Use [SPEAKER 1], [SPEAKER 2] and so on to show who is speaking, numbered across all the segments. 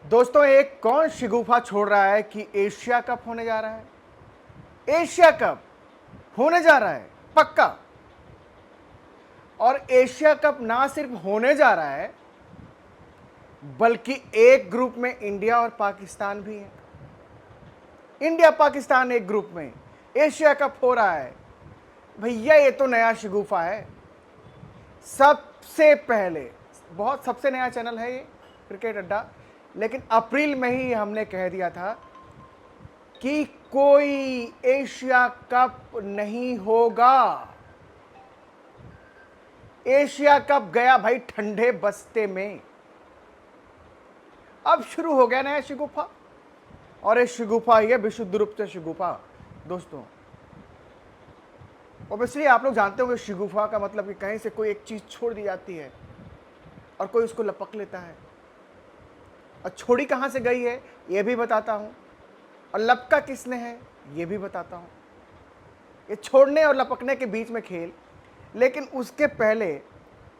[SPEAKER 1] दोस्तों, एक कौन शिगुफा छोड़ रहा है कि एशिया कप होने जा रहा है। एशिया कप होने जा रहा है पक्का। और एशिया कप ना सिर्फ होने जा रहा है बल्कि एक ग्रुप में इंडिया और पाकिस्तान भी है। इंडिया पाकिस्तान एक ग्रुप में एशिया कप हो रहा है। भैया ये तो नया शिगुफा है। सबसे पहले सबसे नया चैनल है ये क्रिकेट अड्डा। लेकिन अप्रैल में ही हमने कह दिया था कि कोई एशिया कप नहीं होगा। एशिया कप गया भाई ठंडे बस्ते में। अब शुरू हो गया नया शिगुफा। और ये शिगुफा ये विशुद्ध रूप से शिगुफा दोस्तों। ऑब्वियसली आप लोग जानते होंगे शिगुफा का मतलब कि कहीं से कोई एक चीज छोड़ दी जाती है और कोई उसको लपक लेता है। और छोड़ी कहां से गई है यह भी बताता हूं, और लपका किसने है यह भी बताता हूं। ये छोड़ने और लपकने के बीच में खेल। लेकिन उसके पहले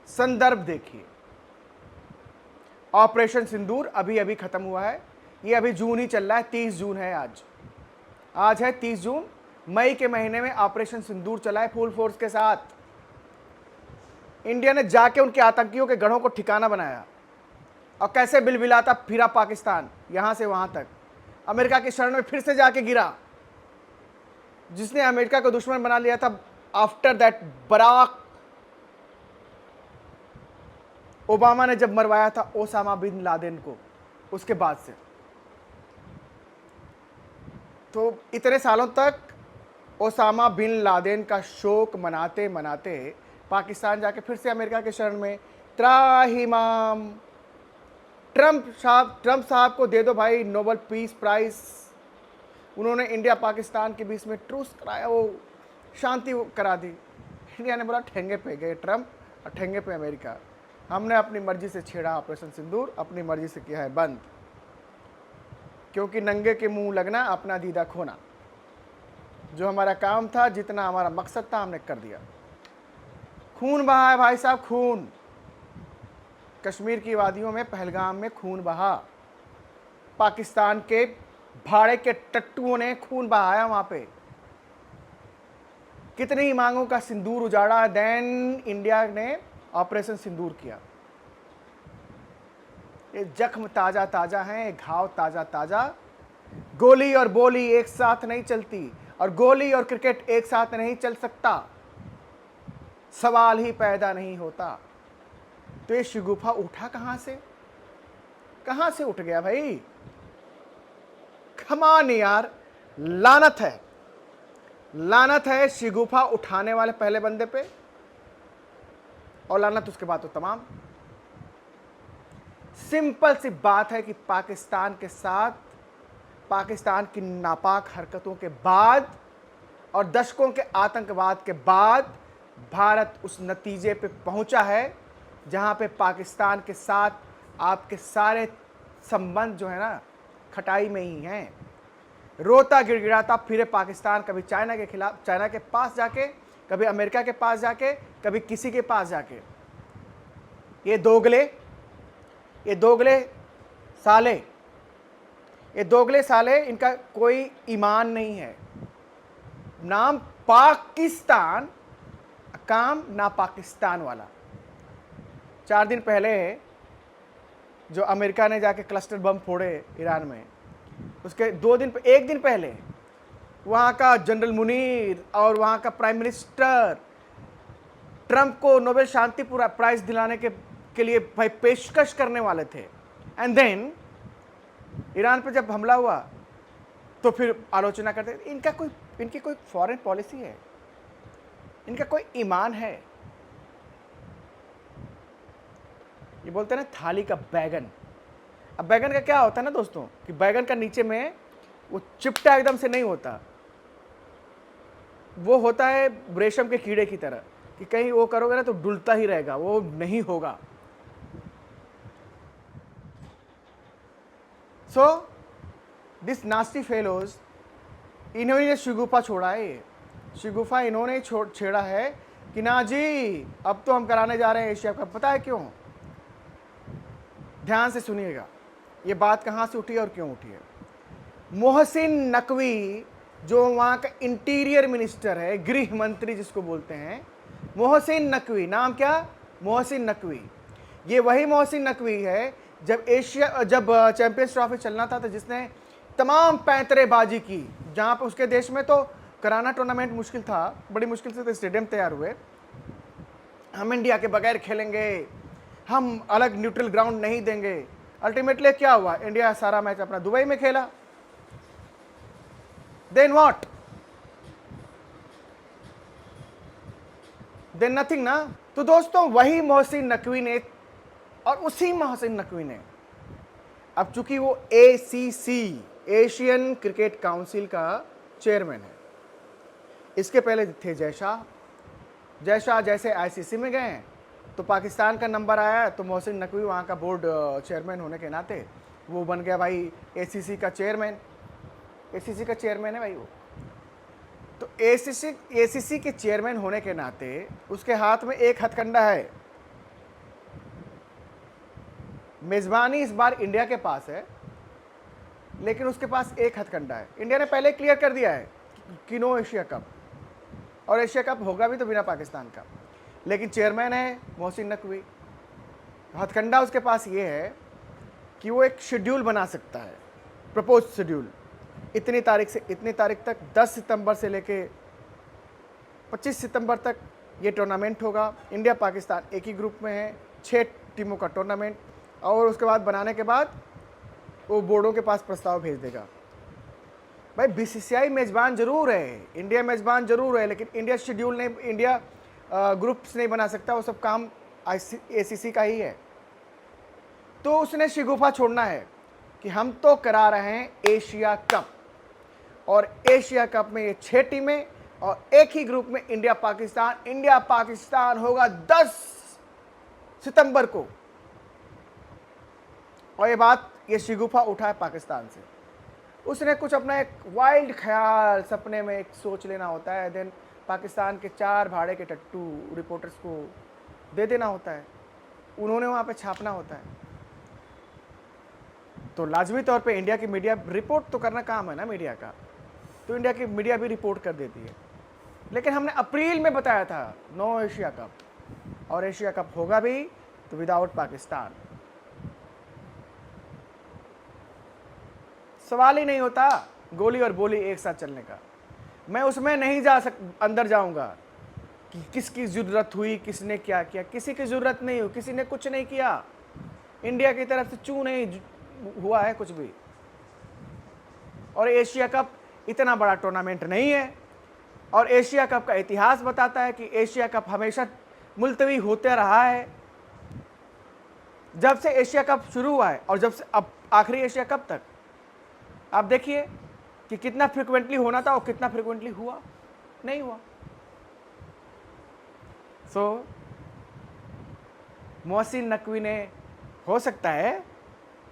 [SPEAKER 1] संदर्भ देखिए। ऑपरेशन सिंदूर अभी अभी खत्म हुआ है। ये अभी जून ही चल रहा है, 30 जून है आज है 30 जून। मई के महीने में ऑपरेशन सिंदूर चला है फुल फोर्स के साथ। इंडिया ने जाके उनके आतंकियों के गढ़ों को ठिकाना बनाया और कैसे बिलबिलाता फिरा पाकिस्तान यहां से वहां तक। अमेरिका की शरण में फिर से जाके गिरा, जिसने अमेरिका को दुश्मन बना लिया था आफ्टर दैट बराक ओबामा ने जब मरवाया था ओसामा बिन लादेन को, उसके बाद से। तो इतने सालों तक ओसामा बिन लादेन का शोक मनाते मनाते पाकिस्तान जाके फिर से अमेरिका के शरण में। त्राहिमाम ट्रंप साहब को दे दो भाई नोबेल पीस प्राइज। उन्होंने इंडिया पाकिस्तान के बीच में ट्रूस कराया, वो शांति करा दी। इंडिया ने बोला ठेंगे पे गए ट्रंप और ठेंगे पे अमेरिका। हमने अपनी मर्जी से छेड़ा ऑपरेशन सिंदूर, अपनी मर्जी से किया है बंद। क्योंकि नंगे के मुंह लगना अपना दीदा खोना। जो हमारा काम था, जितना हमारा मकसद था, हमने कर दिया। खून बहा है भाई साहब, खून। कश्मीर की वादियों में पहलगाम में खून बहा। पाकिस्तान के भाड़े के टट्टुओं ने खून बहाया वहां पे। कितनी ही मांगों का सिंदूर उजाड़ा, देन इंडिया ने ऑपरेशन सिंदूर किया। ये जख्म ताजा ताजा है, घाव ताजा ताजा। गोली और बोली एक साथ नहीं चलती, और गोली और क्रिकेट एक साथ नहीं चल सकता। सवाल ही पैदा नहीं होता। तो ये शिगुफा उठा कहां से उठ गया भाई? कमान यार, लानत है शिगुफा उठाने वाले पहले बंदे पे, और लानत उसके बाद तो तमाम। सिंपल सी बात है कि पाकिस्तान के साथ, पाकिस्तान की नापाक हरकतों के बाद और दशकों के आतंकवाद के बाद भारत उस नतीजे पे पहुंचा है जहां पे पाकिस्तान के साथ आपके सारे संबंध जो है ना खटाई में ही हैं। रोता गिड़गिड़ाता फिरे पाकिस्तान, कभी चाइना के खिलाफ, चाइना के पास जाके, कभी अमेरिका के पास जाके, कभी किसी के पास जाके। ये दोगले साले, इनका कोई ईमान नहीं है। नाम पाकिस्तान, काम ना पाकिस्तान वाला। 4 दिन पहले जो अमेरिका ने जाके क्लस्टर बम फोड़े ईरान में, उसके 1 दिन पहले वहाँ का जनरल मुनीर और वहाँ का प्राइम मिनिस्टर ट्रंप को नोबेल शांति प्राइज दिलाने के लिए भाई पेशकश करने वाले थे। एंड देन ईरान पर जब हमला हुआ तो फिर आलोचना करते। इनकी कोई फॉरेन पॉलिसी है? इनका कोई ईमान है? ये बोलते हैं ना थाली का बैगन। अब बैगन का क्या होता है ना दोस्तों, कि बैगन का नीचे में वो चिपटा एकदम से नहीं होता, वो होता है रेशम के कीड़े की तरह, कि कहीं वो करोगे ना तो डुलता ही रहेगा, वो नहीं होगा। सो दिस नास्टी फेलोज, इन्होंने ये शिगुफा छोड़ा है। ये शिगुफा इन्होंने छेड़ा है कि ना जी अब तो हम कराने जा रहे हैं एशिया कप। पता है क्यों? ध्यान से सुनिएगा। ये बात कहाँ से उठी है और क्यों उठी है? मोहसिन नकवी, जो वहाँ का इंटीरियर मिनिस्टर है, गृह मंत्री जिसको बोलते हैं, मोहसिन नकवी, नाम क्या? मोहसिन नकवी। ये वही मोहसिन नकवी है जब चैंपियंस ट्रॉफी चलना था तो जिसने तमाम पैंतरेबाजी की, जहाँ पे उसके देश में तो कराना टूर्नामेंट मुश्किल था, बड़ी मुश्किल से तो स्टेडियम तैयार हुए। हम इंडिया के बगैर खेलेंगे, हम अलग न्यूट्रल ग्राउंड नहीं देंगे। अल्टीमेटली क्या हुआ? इंडिया सारा मैच अपना दुबई में खेला। Then what? देन नथिंग ना। तो दोस्तों वही मोहसिन नकवी ने, और उसी मोहसिन नकवी ने, अब चूंकि वो एसीसी, एशियन क्रिकेट काउंसिल का चेयरमैन है, इसके पहले थे जयशाह। जयशाह जैसे आईसीसी में गए तो पाकिस्तान का नंबर आया तो मोहसिन नकवी वहाँ का बोर्ड चेयरमैन होने के नाते वो बन गया भाई एसीसी का चेयरमैन। एसीसी का चेयरमैन है भाई वो। तो एसीसी के चेयरमैन होने के नाते उसके हाथ में एक हथकंडा है। मेजबानी इस बार इंडिया के पास है, लेकिन उसके पास एक हथकंडा है। इंडिया ने पहले क्लियर कर दिया है कि नो एशिया कप, और एशिया कप होगा भी तो बिना पाकिस्तान का। लेकिन चेयरमैन है मोहसिन नकवी। हथकंडा उसके पास ये है कि वो एक शेड्यूल बना सकता है, प्रपोज शेड्यूल, इतनी तारीख से इतनी तारीख तक, 10 सितंबर से लेके 25 सितंबर तक ये टूर्नामेंट होगा। इंडिया पाकिस्तान एक ही ग्रुप में है, 6 टीमों का टूर्नामेंट, और उसके बाद बनाने के बाद वो बोर्डों के पास प्रस्ताव भेज देगा। भाई बीसीसीआई मेज़बान जरूर है, इंडिया मेज़बान जरूर है, लेकिन इंडिया शेड्यूल नहीं, इंडिया ग्रुप्स नहीं बना सकता। वो सब काम एसीसी का ही है। तो उसने शिगुफा छोड़ना है कि हम तो करा रहे हैं एशिया कप, और एशिया कप में ये 6 टीमें और एक ही ग्रुप में इंडिया पाकिस्तान होगा 10 सितंबर को। और ये शिगुफा उठा है पाकिस्तान से। उसने कुछ अपना एक वाइल्ड ख्याल सपने में एक सोच लेना होता है, देन पाकिस्तान के 4 भाड़े के टट्टू रिपोर्टर्स को दे देना होता है, उन्होंने वहाँ पे छापना होता है। तो लाजमी तौर पे इंडिया की मीडिया रिपोर्ट तो करना काम है ना मीडिया का, तो इंडिया की मीडिया भी रिपोर्ट कर देती है। लेकिन हमने अप्रैल में बताया था नो एशिया कप, और एशिया कप होगा भी तो विदाउट पाकिस्तान। सवाल ही नहीं होता गोली और बोली एक साथ चलने का। मैं उसमें नहीं अंदर जाऊंगा कि किसकी ज़रूरत हुई, किसने क्या किया। किसी की ज़रूरत नहीं हुई, किसी ने कुछ नहीं किया। इंडिया की तरफ से चू नहीं हुआ है कुछ भी। और एशिया कप इतना बड़ा टूर्नामेंट नहीं है, और एशिया कप का इतिहास बताता है कि एशिया कप हमेशा मुलतवी होते रहा है। जब से एशिया कप शुरू हुआ है और जब से अब आखिरी एशिया कप तक आप देखिए कि कितना फ्रिक्वेंटली होना था और कितना फ्रिक्वेंटली हुआ नहीं हुआ। मोहसिन नकवी ने, हो सकता है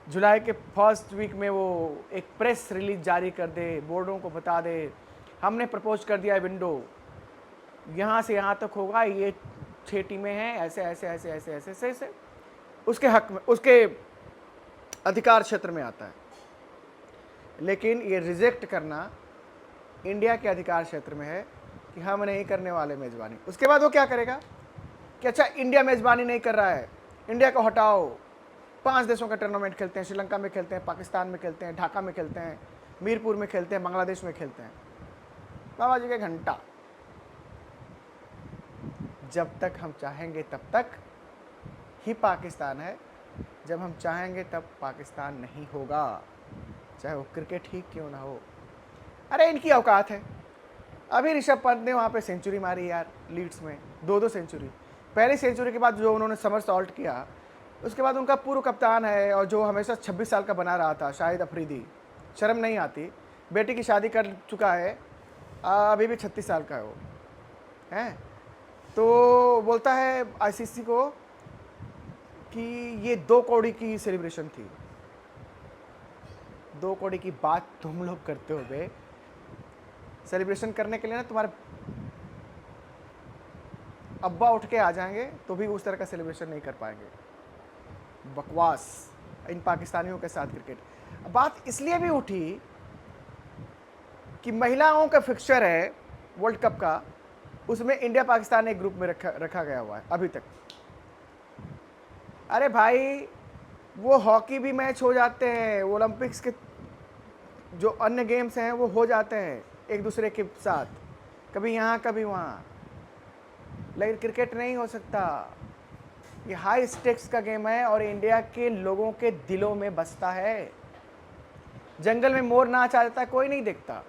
[SPEAKER 1] जुलाई के फर्स्ट वीक में वो एक प्रेस रिलीज जारी कर दे, बोर्डों को बता दे हमने प्रपोज कर दिया विंडो, यहाँ से यहाँ तक होगा, ये 6 टीमें हैं, ऐसे ऐसे ऐसे ऐसे ऐसे ऐसे ऐसे, उसके हक में, उसके अधिकार क्षेत्र में आता है। लेकिन ये रिजेक्ट करना इंडिया के अधिकार क्षेत्र में है कि हम नहीं करने वाले मेज़बानी। उसके बाद वो क्या करेगा कि अच्छा इंडिया मेज़बानी नहीं कर रहा है, इंडिया को हटाओ, 5 देशों का टूर्नामेंट खेलते हैं, श्रीलंका में खेलते हैं, पाकिस्तान में खेलते हैं, ढाका में खेलते हैं, मीरपुर में खेलते हैं, बांग्लादेश में खेलते हैं। बाबा जी के घंटा। जब तक हम चाहेंगे तब तक ही पाकिस्तान है, जब हम चाहेंगे तब पाकिस्तान नहीं होगा, चाहे वो क्रिकेट ही क्यों ना हो। अरे इनकी औकात है। अभी ऋषभ पंत ने वहाँ पे सेंचुरी मारी यार, लीड्स में 2-2 सेंचुरी। पहली सेंचुरी के बाद जो उन्होंने समर सॉल्ट किया, उसके बाद उनका पूर्व कप्तान है और जो हमेशा 26 साल का बना रहा था, शाहिद अफरीदी, शर्म नहीं आती, बेटी की शादी कर चुका है, अभी भी 36 साल का है वो, है। तो बोलता है आईसीसी को कि ये 2 कौड़ी की सेलिब्रेशन थी। 2 कौड़ी की बात तुम लोग करते हो बे। सेलिब्रेशन करने के लिए ना तुम्हारे अब्बा उठ के आ जाएंगे तो भी उस तरह का सेलिब्रेशन नहीं कर पाएंगे। बकवास। इन पाकिस्तानियों के साथ क्रिकेट। बात इसलिए भी उठी कि महिलाओं का फिक्सचर है वर्ल्ड कप का, उसमें इंडिया पाकिस्तान एक ग्रुप में रखा गया हुआ है अभी तक। अरे भाई, वो हॉकी भी मैच हो जाते हैं, ओलंपिक्स के जो अन्य गेम्स हैं वो हो जाते हैं एक दूसरे के साथ, कभी यहाँ कभी वहाँ, लेकिन क्रिकेट नहीं हो सकता। ये हाई स्टेक्स का गेम है और इंडिया के लोगों के दिलों में बसता है। जंगल में मोर नाच आता कोई नहीं देखता,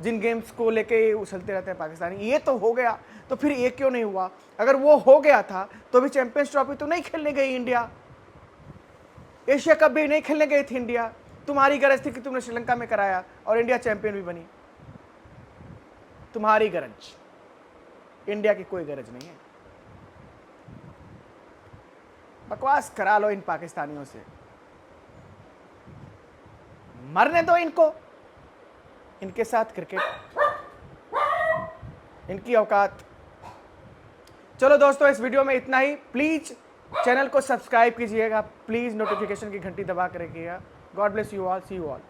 [SPEAKER 1] जिन गेम्स को लेके उछलते रहते हैं पाकिस्तानी। ये तो हो गया तो फिर ये क्यों नहीं हुआ? अगर वो हो गया था तो भी चैंपियंस ट्रॉफी तो नहीं खेलने गई इंडिया, एशिया कप भी नहीं खेलने गई थी इंडिया। तुम्हारी गरज थी कि तुमने श्रीलंका में कराया और इंडिया चैंपियन भी बनी। तुम्हारी गरज, इंडिया की कोई गरज नहीं है। बकवास करा लो इन पाकिस्तानियों से, मरने दो इनको, इनके साथ क्रिकेट, इनकी औकात। चलो दोस्तों, इस वीडियो में इतना ही। प्लीज चैनल को सब्सक्राइब कीजिएगा, प्लीज नोटिफिकेशन की घंटी दबा कर रखिएगा। God bless you all, see you all.